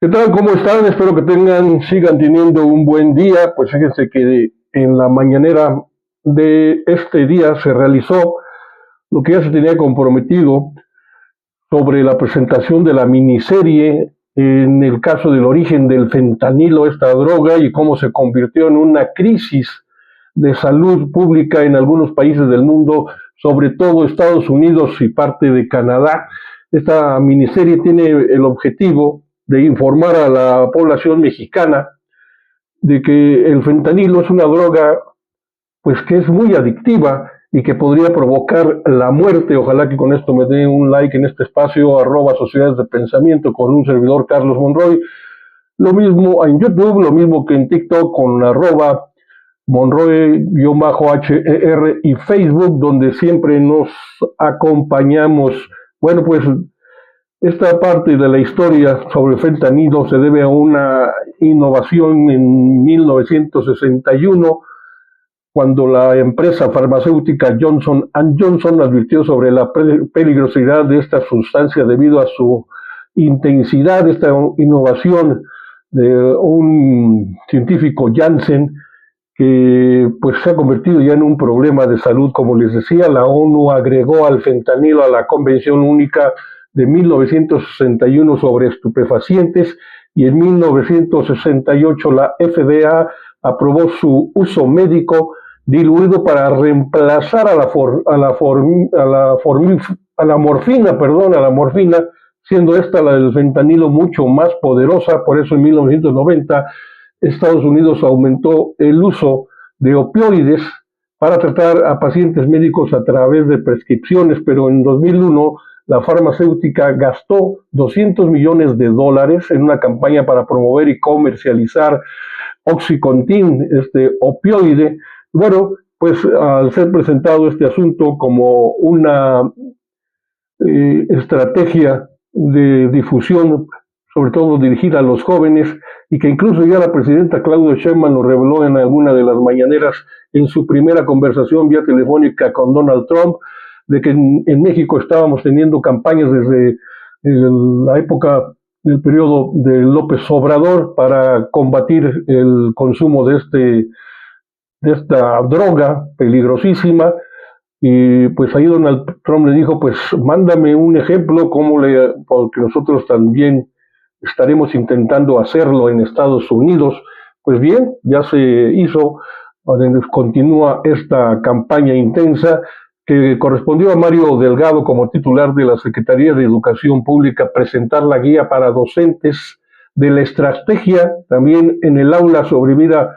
¿Qué tal? ¿Cómo están? Espero que sigan teniendo un buen día. Pues fíjense que en la mañanera de este día se realizó lo que ya se tenía comprometido sobre la presentación de la miniserie en el caso del origen del fentanilo, esta droga, y cómo se convirtió en una crisis de salud pública en algunos países del mundo, sobre todo Estados Unidos y parte de Canadá. Esta miniserie tiene el objetivo de informar a la población mexicana de que el fentanilo es una droga pues que es muy adictiva y que podría provocar la muerte. Ojalá que con esto me den un like en este espacio, @sociedades de pensamiento, con un servidor Carlos Monroy. Lo mismo en YouTube, lo mismo que en TikTok con Monroy-HER y Facebook, donde siempre nos acompañamos. Bueno, pues esta parte de la historia sobre el fentanilo se debe a una innovación en 1961, cuando la empresa farmacéutica Johnson Johnson advirtió sobre la peligrosidad de esta sustancia debido a su intensidad. Esta innovación de un científico Janssen, que pues se ha convertido ya en un problema de salud. Como les decía, la ONU agregó al fentanilo a la Convención Única de 1961 sobre estupefacientes, y en 1968 la FDA aprobó su uso médico diluido para reemplazar a la morfina, siendo esta, la del fentanilo, mucho más poderosa. Por eso en 1990 Estados Unidos aumentó el uso de opioides para tratar a pacientes médicos a través de prescripciones, pero en 2001 la farmacéutica gastó $200 millones en una campaña para promover y comercializar Oxycontin, este opioide. Bueno, pues al ser presentado este asunto como una estrategia de difusión, sobre todo dirigida a los jóvenes, y que incluso ya la presidenta Claudia Sheinbaum lo reveló en alguna de las mañaneras en su primera conversación vía telefónica con Donald Trump, de que en México estábamos teniendo campañas desde la época del periodo de López Obrador para combatir el consumo de esta droga peligrosísima. Y pues ahí Donald Trump le dijo, pues mándame un ejemplo, porque nosotros también estaremos intentando hacerlo en Estados Unidos. Pues bien, ya se hizo, continúa esta campaña intensa que correspondió a Mario Delgado, como titular de la Secretaría de Educación Pública, presentar la guía para docentes de la estrategia también en el aula sobre vida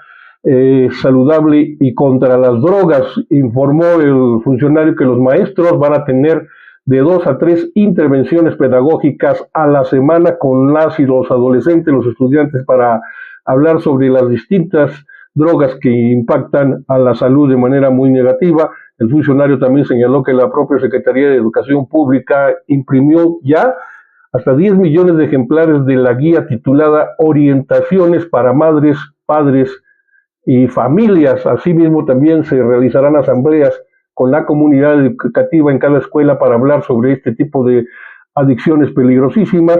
saludable y contra las drogas. Informó el funcionario que los maestros van a tener de 2 a 3 intervenciones pedagógicas a la semana con las y los adolescentes, los estudiantes, para hablar sobre las distintas drogas que impactan a la salud de manera muy negativa. El funcionario también señaló que la propia Secretaría de Educación Pública imprimió ya hasta 10 millones de ejemplares de la guía titulada Orientaciones para Madres, Padres y Familias. Asimismo, también se realizarán asambleas con la comunidad educativa en cada escuela para hablar sobre este tipo de adicciones peligrosísimas.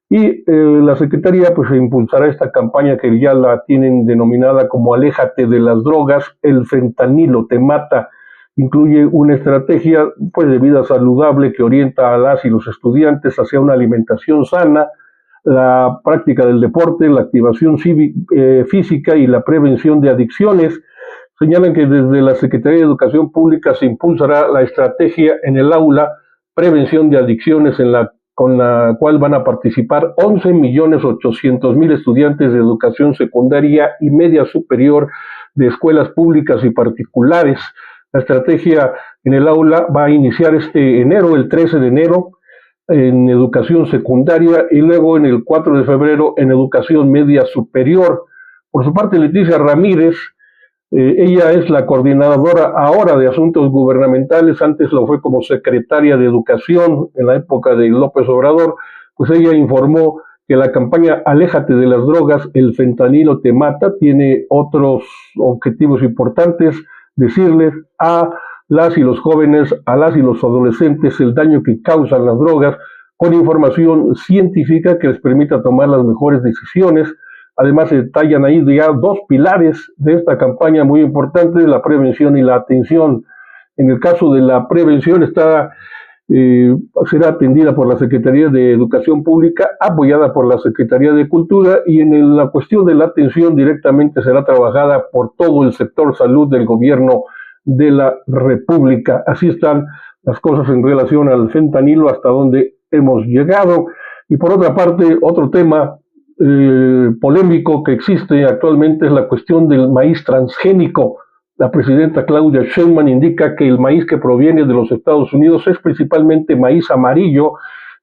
Y la Secretaría pues impulsará esta campaña que ya la tienen denominada como Aléjate de las drogas, el fentanilo te mata. Incluye una estrategia pues de vida saludable que orienta a las y los estudiantes hacia una alimentación sana, la práctica del deporte, la activación física y la prevención de adicciones. Señalan que desde la Secretaría de Educación Pública se impulsará la estrategia en el aula Prevención de Adicciones, con la cual van a participar 11.800.000 estudiantes de educación secundaria y media superior de escuelas públicas y particulares. La estrategia en el aula va a iniciar el 13 de enero, en educación secundaria, y luego en el 4 de febrero en educación media superior. Por su parte, Leticia Ramírez, ella es la coordinadora ahora de asuntos gubernamentales, antes lo fue como secretaria de Educación en la época de López Obrador. Pues ella informó que la campaña Aléjate de las drogas, el fentanilo te mata, tiene otros objetivos importantes: decirles a las y los jóvenes, a las y los adolescentes, el daño que causan las drogas, con información científica que les permita tomar las mejores decisiones. Además, se detallan ahí ya dos pilares de esta campaña muy importantes: la prevención y la atención. En el caso de la prevención será atendida por la Secretaría de Educación Pública, apoyada por la Secretaría de Cultura, y en la cuestión de la atención directamente será trabajada por todo el sector salud del gobierno de la República. Así están las cosas en relación al fentanilo, hasta donde hemos llegado. Y por otra parte, otro tema polémico que existe actualmente es la cuestión del maíz transgénico. La presidenta Claudia Sheinbaum indica que el maíz que proviene de los Estados Unidos es principalmente maíz amarillo,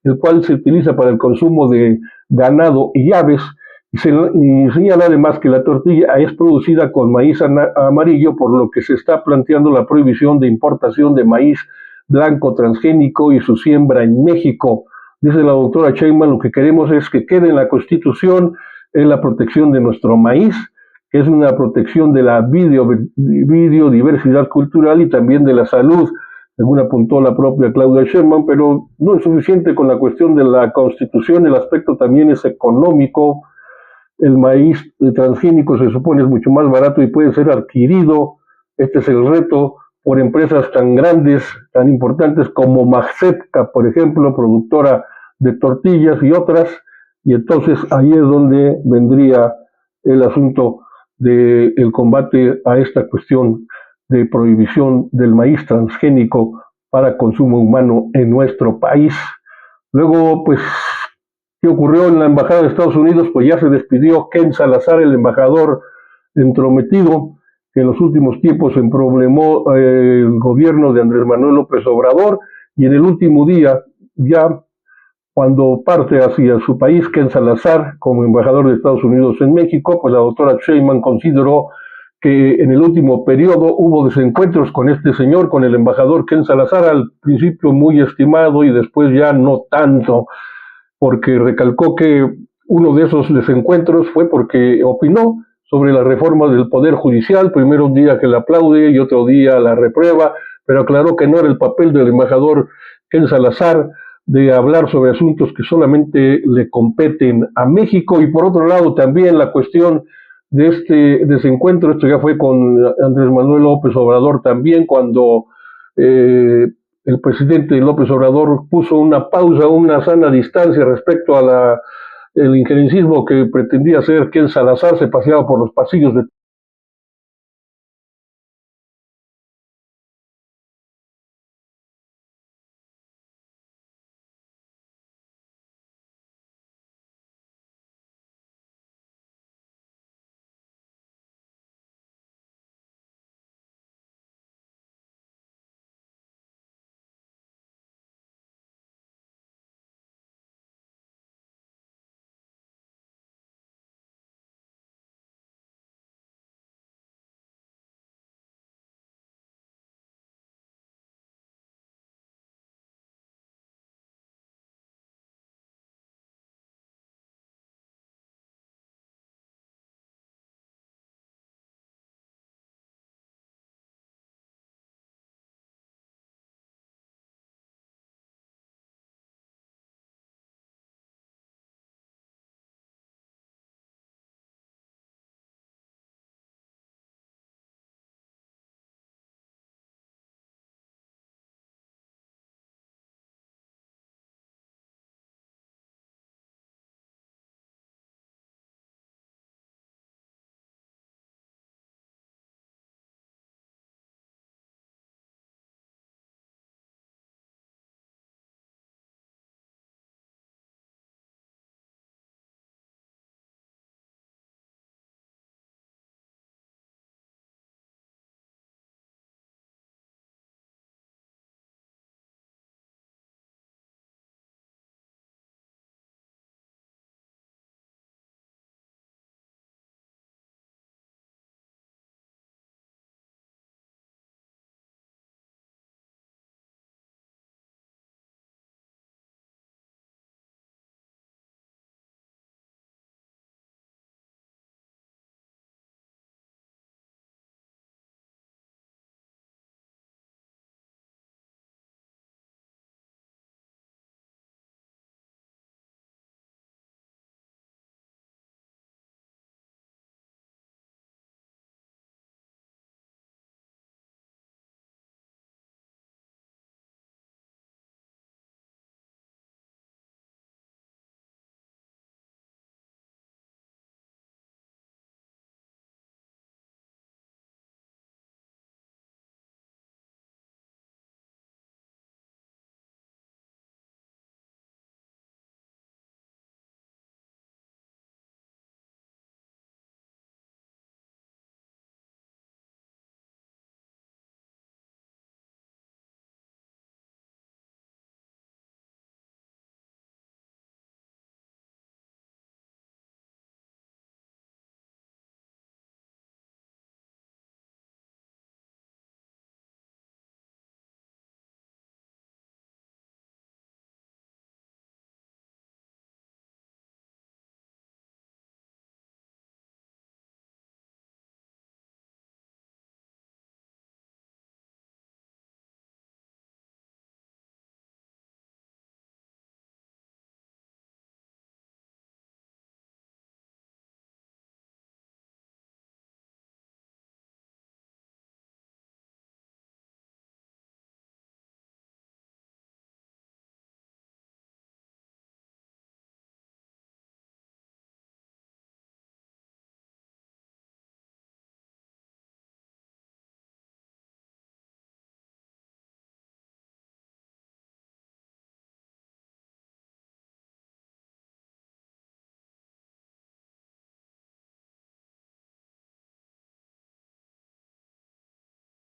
el cual se utiliza para el consumo de ganado y aves, y señala además que la tortilla es producida con maíz amarillo, por lo que se está planteando la prohibición de importación de maíz blanco transgénico y su siembra en México. Dice la doctora Sheinbaum: lo que queremos es que quede en la Constitución en la protección de nuestro maíz, que es una protección de la biodiversidad cultural y también de la salud, según apuntó la propia Claudia Sheinbaum. Pero no es suficiente con la cuestión de la Constitución, el aspecto también es económico. El maíz transgénico se supone es mucho más barato y puede ser adquirido. Este es el reto por empresas tan grandes, tan importantes como Maxetka, por ejemplo, productora de tortillas y otras, y entonces ahí es donde vendría el asunto del combate a esta cuestión de prohibición del maíz transgénico para consumo humano en nuestro país. Luego, pues, ¿qué ocurrió en la Embajada de Estados Unidos? Pues ya se despidió Ken Salazar, el embajador entrometido, que en los últimos tiempos se emproblemó el gobierno de Andrés Manuel López Obrador, y en el último día, ya cuando parte hacia su país, Ken Salazar, como embajador de Estados Unidos en México, pues la doctora Sheinbaum consideró que en el último periodo hubo desencuentros con este señor, con el embajador Ken Salazar, al principio muy estimado y después ya no tanto, porque recalcó que uno de esos desencuentros fue porque opinó sobre la reforma del Poder Judicial. Primero un día que la aplaude y otro día la reprueba, pero aclaró que no era el papel del embajador Ken Salazar de hablar sobre asuntos que solamente le competen a México. Y por otro lado también la cuestión de este desencuentro, esto ya fue con Andrés Manuel López Obrador también, cuando el presidente López Obrador puso una pausa, una sana distancia respecto a el injerencismo que pretendía hacer Ken Salazar. Se paseaba por los pasillos de